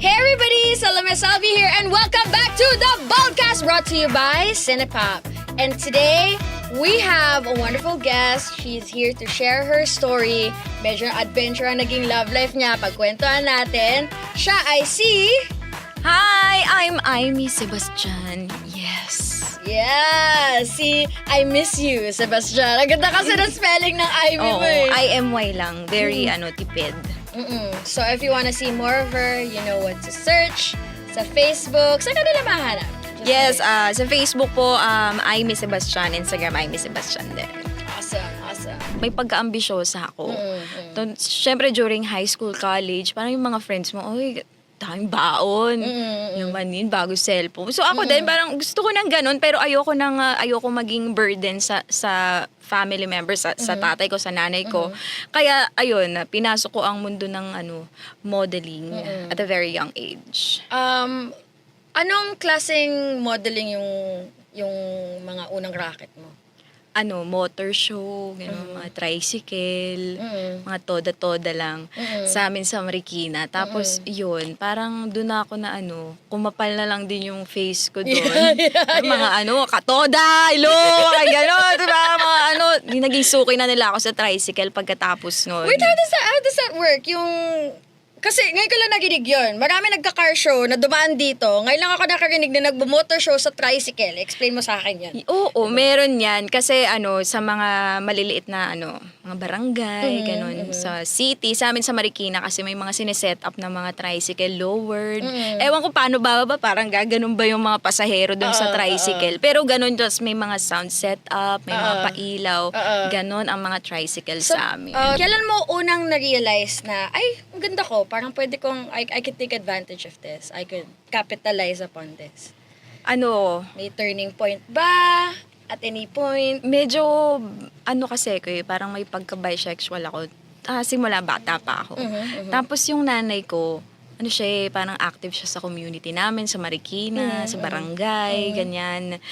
Hey everybody, Salome Salvi here and welcome back to the Baldcast brought to you by Cinepop. And today, we have a wonderful guest. She's here to share her story. Medyo adventure ang naging love life niya. Pagkwentuhan natin, siya ay si... Hi, I'm Aimee Sebastian. Yes. Yeah, si I Miss You, Sebastian. Ang ganda kasi ng spelling ng Aimee mo eh. IMY lang. Very, tipid. So if you wanna see more of her, you know what to search. Sa Facebook, saan ka nila mahanap? Yes, sa Facebook po, Aimee Sebastian. Instagram, Aimee Sebastian din. Awesome. May pagka-ambisyosa ako. Siyempre, during high school, college, parang yung mga friends mo, oy, daming baon. Yung manin, bago cellphone. So ako din, parang gusto ko ng ganun, pero ayoko maging burden sa family members, sa tatay ko, sa nanay ko. Kaya, ayun, pinasok ko ang mundo ng modeling at a very young age. Anong klaseng modeling yung mga unang racket mo? Motor show, mga tricycle, mga toda-toda lang sa amin sa Marikina. Tapos, yun, parang doon ako na kumapal na lang din yung face ko doon. Mga katoda, ilo, mga gano'n, diba? Mga naging suki na nila ako sa tricycle pagkatapos nun. Wait, how does that work? Kasi ngayon ko lang naginig yun. Marami nagka-car show na dumaan dito. Ngayon lang ako nakarinig na nagbo-motor show sa tricycle. Explain mo sa akin yan. Oo, meron yan. Kasi sa mga maliliit na mga barangay, ganun, sa city. Sa amin sa Marikina kasi may mga sineset up na mga tricycle lowered. Ewan ko paano bababa, parang gaganon ba yung mga pasahero dun sa tricycle. Pero ganun, just may mga sound set up, may mga pailaw. Ganon ang mga tricycle sa amin. Kailan mo unang na-realize na, ay, ang ganda ko, parang pwede kong, I could take advantage of this. I could capitalize upon this. May turning point ba? At any point? Medyo, kasi ko parang may pagka-bisexual ako. Simula bata pa ako. Tapos yung nanay ko, parang active siya sa community namin, sa Marikina, sa barangay, ganyan.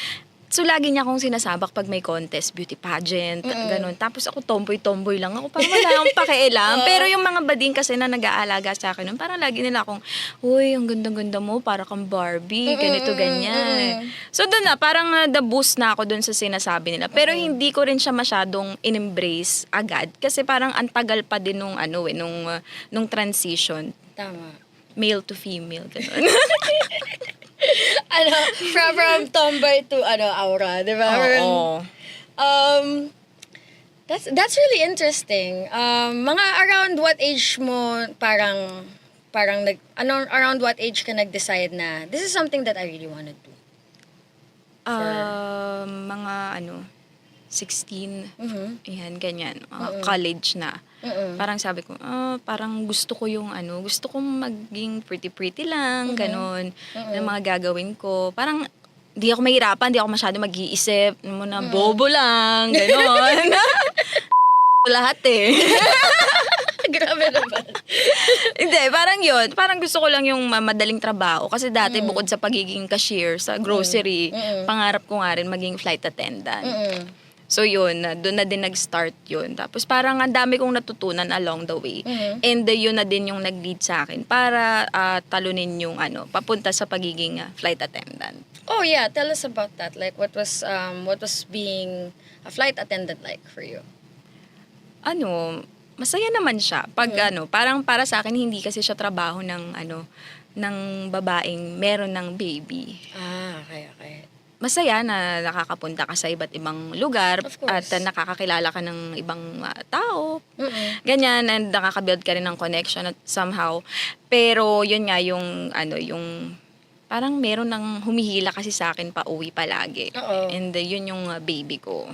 So, lagi niya akong sinasabak pag may contest, beauty pageant, ganun. Tapos ako, tomboy-tomboy lang ako. Parang wala akong pakialam. Pero yung mga bading kasi na nag-aalaga sa akin, parang lagi nila akong, uy, ang ganda-ganda mo, para kang Barbie, ganito, ganyan. So, doon na, parang the-boost na ako doon sa sinasabi nila. Pero hindi ko rin siya masyadong in-embrace agad. Kasi parang antagal pa din nung transition. Tama. Male to female, ganun. From tomboy to aura, di ba? Oo. That's really interesting. Mga around what age mo parang around what age ka nag-decide na this is something that I really want to do? Mga 16, yan, ganyan. College na. Parang sabi ko, parang gusto ko gusto kong maging pretty lang, ganon, ng mga gagawin ko. Parang, di ako mahirapan, di ako masyado mag-iisip, na bobo lang, ganon. Lahat eh. Grabe naman. Hindi, parang yun. Parang gusto ko lang yung madaling trabaho. Kasi dati bukod sa pagiging cashier sa grocery, pangarap ko nga rin maging flight attendant. So yun, doon na din nag-start yun. Tapos parang ang dami kong natutunan along the way. And yun na din yung nag-lead sa akin para talunin yung papunta sa pagiging flight attendant. Oh yeah, tell us about that. Like what was being a flight attendant like for you? Masaya naman siya. Pag parang para sa akin hindi kasi siya trabaho ng ng babaeng meron ng baby. Okay. Masaya na nakakapunta ka sa iba't ibang lugar at nakakakilala ka ng ibang tao. Ganyan, and nakakabuild ka rin ng connection at somehow. Pero yun nga yung parang meron ng humihila kasi sa akin pa uwi palagi. And yun yung baby ko.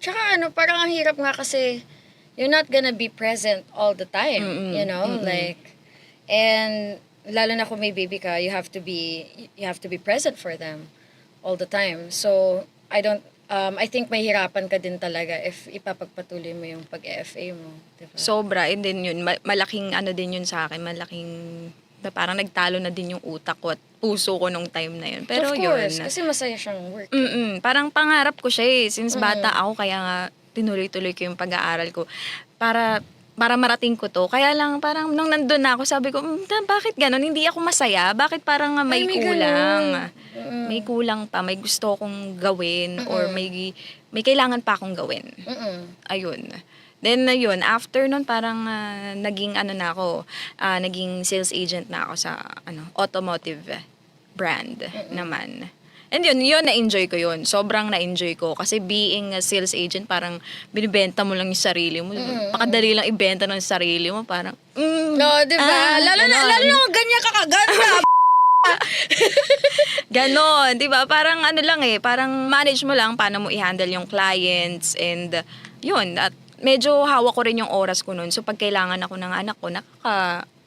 Tsaka parang ang hirap nga kasi you're not gonna be present all the time, you know? Like, and lalo na kung may baby ka, you have to be present for them all the time. So, I think mahirapan ka din talaga if ipapagpatuloy mo yung pag-FA mo. Diba? Sobra. And then yun, malaking din yun sa akin. Parang nagtalo na din yung utak ko at puso ko nung time na yun. Pero of course, yun. kasi masaya siyang work. Parang pangarap ko siya eh. Since bata ako, kaya nga tinuloy-tuloy ko yung pag-aaral ko. Para para marating ko to. Kaya lang parang nung nandun na ako, sabi ko, bakit ganon? Hindi ako masaya. Bakit parang may Ay, may kulang? ganun. May kulang pa. May gusto akong gawin or may kailangan pa akong gawin. Ayun. Then, yun, after nun, parang naging na ako, naging sales agent na ako sa automotive brand naman. And yun, na-enjoy ko yun. Sobrang na-enjoy ko. Kasi being a sales agent, parang binibenta mo lang yung sarili mo. Pakadali lang ibenta ng sarili mo. Parang, No, di ba? Lalo na kung ganyan ka kaganda. ganon, di ba? Parang lang parang manage mo lang paano mo i-handle yung clients and yun. At medyo hawak ko rin yung oras ko nun. So, pag kailangan ako ng anak ko,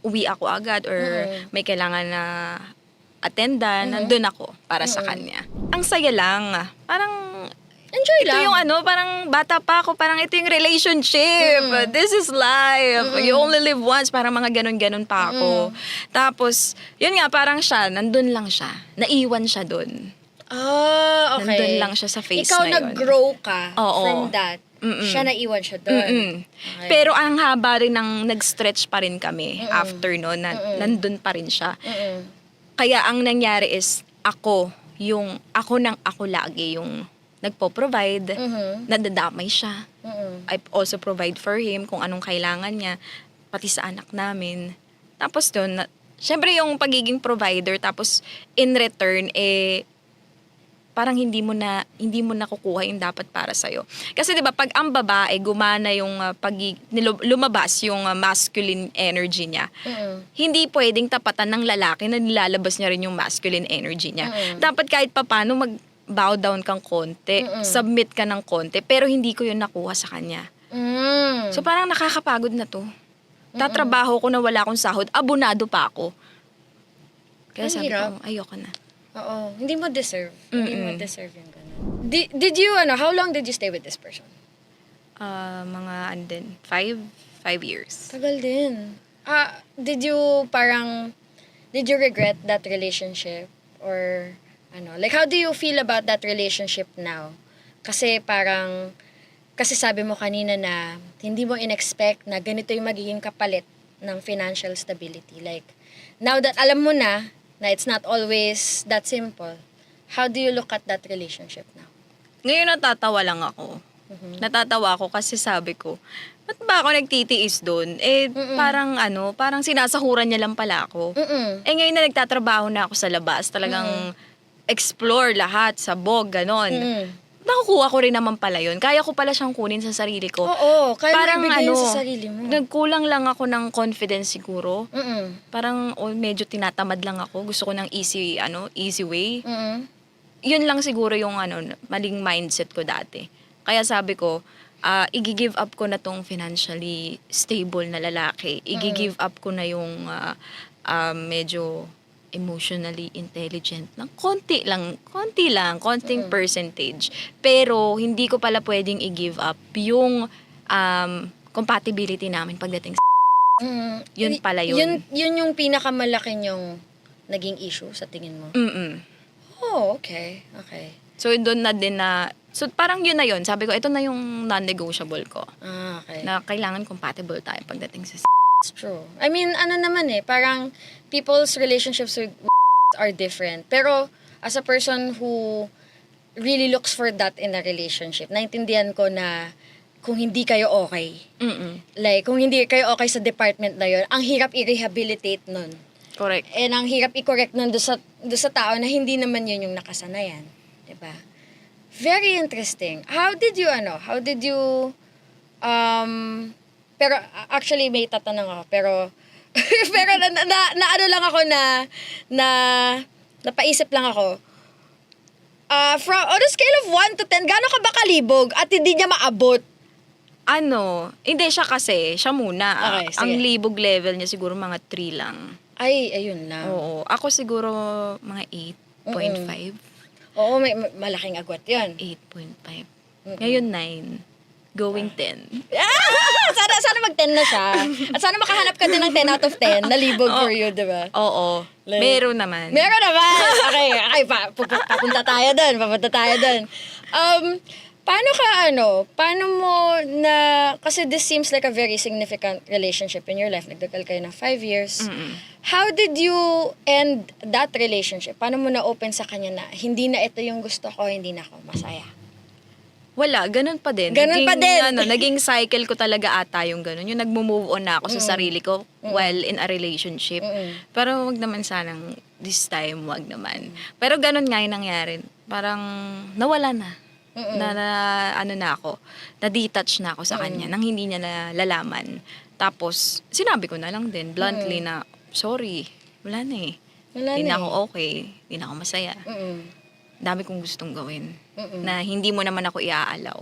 uwi ako agad or may kailangan na attendan, nandun ako para sa kanya. Ang saya lang. Parang, Enjoy ito lang. yung parang bata pa ako, parang ito yung relationship. This is life. You only live once. Parang mga ganon-ganon pa ako. Tapos, yun nga, parang siya, nandun lang siya. Naiwan siya dun. Okay. Nandun lang siya sa face Ikaw na yun. nag-grow ka Oo. from that. Siya naiwan siya doon. Okay. Pero ang haba rin ng nag-stretch pa rin kami after no, nandun pa rin siya. Kaya ang nangyari is, ako lagi yung nagpo-provide, nadadamay siya. I also provide for him kung anong kailangan niya, pati sa anak namin. Tapos doon, syempre yung pagiging provider, tapos in return, parang hindi mo na kukuha yung dapat para sa'yo. Kasi 'di ba pag ang babae gumana yung lumabas yung masculine energy niya. Hindi pwedeng tapatan ng lalaki na nilalabas niya rin yung masculine energy niya. Dapat kahit papaano bow down kang konti, submit ka ng konti, pero hindi ko yun nakuha sa kanya. So parang nakakapagod na to. Tatrabaho ko na wala akong sahod, abunado pa ako. Kaya Ang sabi hirap. ko, ayoko na. Oo. Hindi mo deserve. Hindi mo deserve yung ganun. Did you, how long did you stay with this person? Mga 5 years. Tagal din. Did you regret that relationship? Or, like, how do you feel about that relationship now? Kasi kasi sabi mo kanina na hindi mo in-expect na ganito yung magiging kapalit ng financial stability. Like, now that alam mo na it's not always that simple, how do you look at that relationship now? Ngayon natatawa lang ako. Natatawa ako kasi sabi ko, ba't ba ako nagtitiis doon? Parang sinasahuran niya lang pala ako. Ngayon na nagtatrabaho na ako sa labas, talagang explore lahat, sabog, ganon. Nakukuha ko rin naman pala yun. Kaya ko pala siyang kunin sa sarili ko. Oo, kaya parang mo ibigay sa sarili mo. Nagkulang lang ako ng confidence siguro. Parang medyo tinatamad lang ako. Gusto ko ng easy way. Yun lang siguro yung maling mindset ko dati. Kaya sabi ko, i-give up ko na tong financially stable na lalaki. I-give up ko na yung medyo emotionally intelligent lang. Konting percentage. Pero hindi ko pala pwedeng i-give up yung compatibility namin pagdating sa yun pala yun. Yun yung pinakamalaking yung naging issue sa tingin mo? Oh, okay. So, doon na din so, parang yun na yun. Sabi ko, ito na yung non-negotiable ko. Okay. Na kailangan compatible tayo pagdating sa It's true. I mean, naman parang people's relationships with are different. Pero, as a person who really looks for that in a relationship, naintindihan ko na kung hindi kayo okay, like, kung hindi kayo okay sa department na yun, ang hirap i-rehabilitate nun. Correct. And ang hirap i-correct nun doon sa tao na hindi naman yun yung nakasanayan. Diba? Very interesting. How did you, pero actually may tatanong ako, pero lang ako na napaisip lang ako. From on a scale of 1 to 10, gaano ka ba kalibog at hindi niya maabot? Hindi siya kasi, siya muna. Okay, sige. Ang libog level niya siguro mga 3 lang. Ay, ayun lang. Oo. Ako siguro mga 8.5. Oo, may malaking agwat yun. 8.5. Ngayon 9. Going 10. Sana mag-10 na siya. At sana makahanap ka din ng 10 out of 10 na libog for you, di ba? Oo. Like, meron naman. Okay, papunta tayo doon. paano mo na, kasi this seems like a very significant relationship in your life. Nagdagal kayo ng 5 years. How did you end that relationship? Paano mo na-open sa kanya na hindi na ito yung gusto ko, hindi na ako masaya? Wala, ganun pa din. Ganun pa din. Naging cycle ko talaga ata yung ganun. Yung nagmo-move on na ako sa sarili ko while in a relationship. Pero wag naman sanang this time, wag naman. Pero ganun nga yung nangyari. Parang nawala na. Ano na ako, na-detach na ako sa kanya nang hindi niya nalalaman. Tapos, sinabi ko na lang din, bluntly na, sorry, wala na eh. Hindi na ako okay, hindi na ako masaya. Dami kong gustong gawin na hindi mo naman ako iaalaw.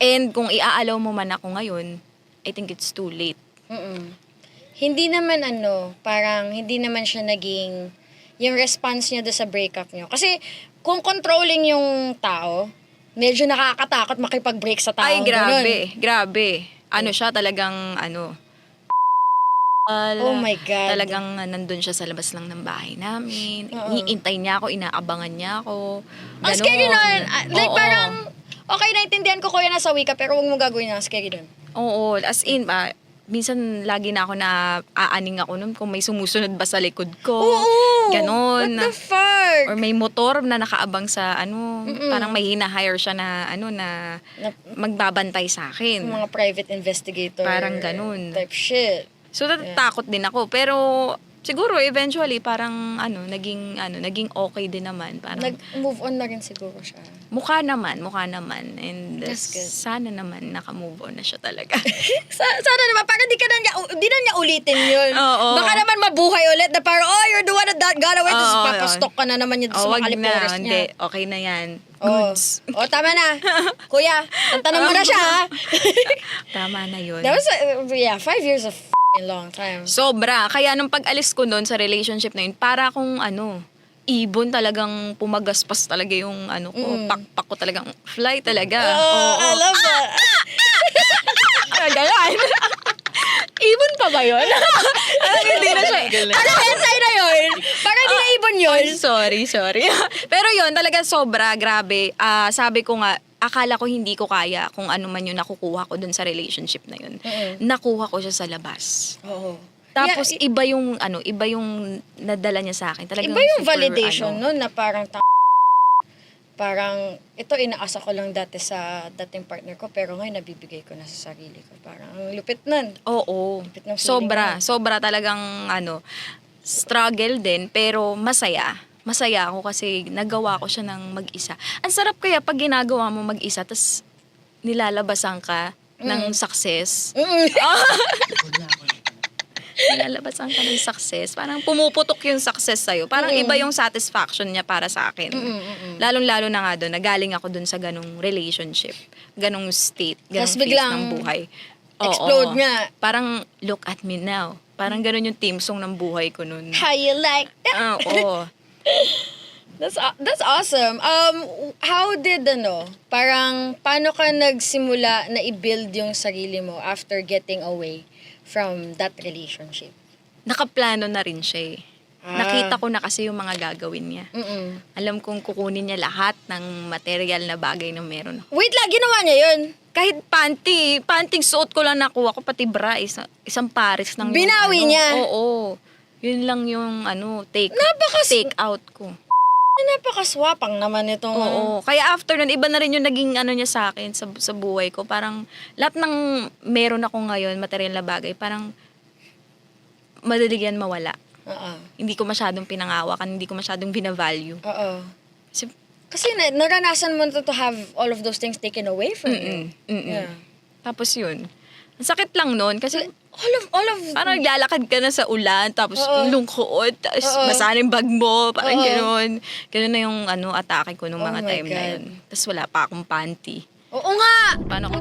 And kung iaalaw mo man ako ngayon, I think it's too late. Hindi naman parang hindi naman siya naging, yung response niya doon sa breakup niyo. Kasi kung controlling yung tao, medyo nakakatakot makipag-break sa tao. Ay, grabe, ganun. grabe. Ano siya talagang, Oh my God. Talagang nandun siya sa labas lang ng bahay namin. Iintay niya ako, inaabangan niya ako. Ang scary nun. Like Oo. parang, okay, naintindihan ko kuya nasa wika, pero huwag mo gagawin ang scary nun. Oo, as in, minsan lagi na ako na aaning ako nun kung may sumusunod ba sa likod ko. Oo! Ganon. What the fuck? Or may motor na nakaabang sa parang may hina-hire siya na magbabantay sa akin. Mga private investigator. Parang ganun. Type shit. So, natatakot din ako. Pero, siguro, eventually, parang, naging okay din naman. Parang, Nag-move on na rin siguro siya. mukha naman. And, That's good. sana naman, naka-move on na siya talaga. Sana naman, parang di na niya ulitin yun. Oo. Baka naman mabuhay ulit na parang, oh, you're the one that got away. Tapos Oo, papastok ka na naman yun sa wag mga kalipores na. niya. Hindi, okay na yan. Oh. Goods. Oh, tama na. Kuya, tantanan mo na siya, ha? Tama na yun. That was, 5 years of long time. Sobra. Kaya nung pag-alis ko noon sa relationship na yun, para akong ibon talagang pumagaspas talaga yung ko, pakpak ko talagang fly talaga. Oh, I love that. Ganyan. Ibon pa ba yun? Hindi na siya. Ano, hentai na yun? Parang hindi na ibon yun. Ay, sorry. Pero yun, talaga sobra, grabe. Sabi ko nga, akala ko hindi ko kaya kung ano man yung nakukuha ko dun sa relationship na yun. Nakuha ko siya sa labas. Oo. Tapos iba yung nadala niya sa akin. Talagang Iba yung super, validation nun na parang parang ito inaasa ko lang dati sa dating partner ko pero ngayon nabibigay ko na sa sarili ko. Parang ang lupit nun. Oo. Lupit ng feeling Sobra talagang struggle din pero masaya. Masaya ako kasi nagawa ko siya ng mag-isa. Ang sarap kaya pag ginagawa mo mag-isa tas nilalabasan ka ng success. Nilalabasan ka ng success. Parang pumuputok yung success sa'yo. Parang iba yung satisfaction niya para sa akin. Lalong-lalo na nga doon, nagaling ako doon sa ganong relationship, ganong state, ganong Tas phase biglang ng buhay. explode Oo. nga. Parang, look at me now. Parang ganon yung theme song ng buhay ko noon. How you like that? Oo. That's awesome. How did parang paano ka nagsimula na i-build yung sarili mo after getting away from that relationship? Nakaplano na rin siya eh. Nakita ko na kasi yung mga gagawin niya. Alam kong kukunin niya lahat ng material na bagay na meron. Wait lang, ginawa niya yun? Kahit panting suot ko lang nakuha ko, pati bra, isang pares ng Binawi niya? Oo. Yun lang yung take out ko. Napakaswapang naman itong Oo. Kaya after nun, iba na rin yung naging niya sa akin, sa buhay ko. Parang lahat ng meron ako ngayon, material na bagay, parang madali yan mawala. Hindi ko masyadong pinangawakan, hindi ko masyadong binavalue. Kasi naranasan mo to have all of those things taken away from you. Yeah. Tapos yun. Ang sakit lang nun kasi All of parang naglalakad ka na sa ulan, tapos lungkot, tapos basa na yung bag mo, parang gano'n. Gano'n na yung atake ko nung mga my time na God. yun. Tapos wala pa akong panty. Oo nga! Paano ko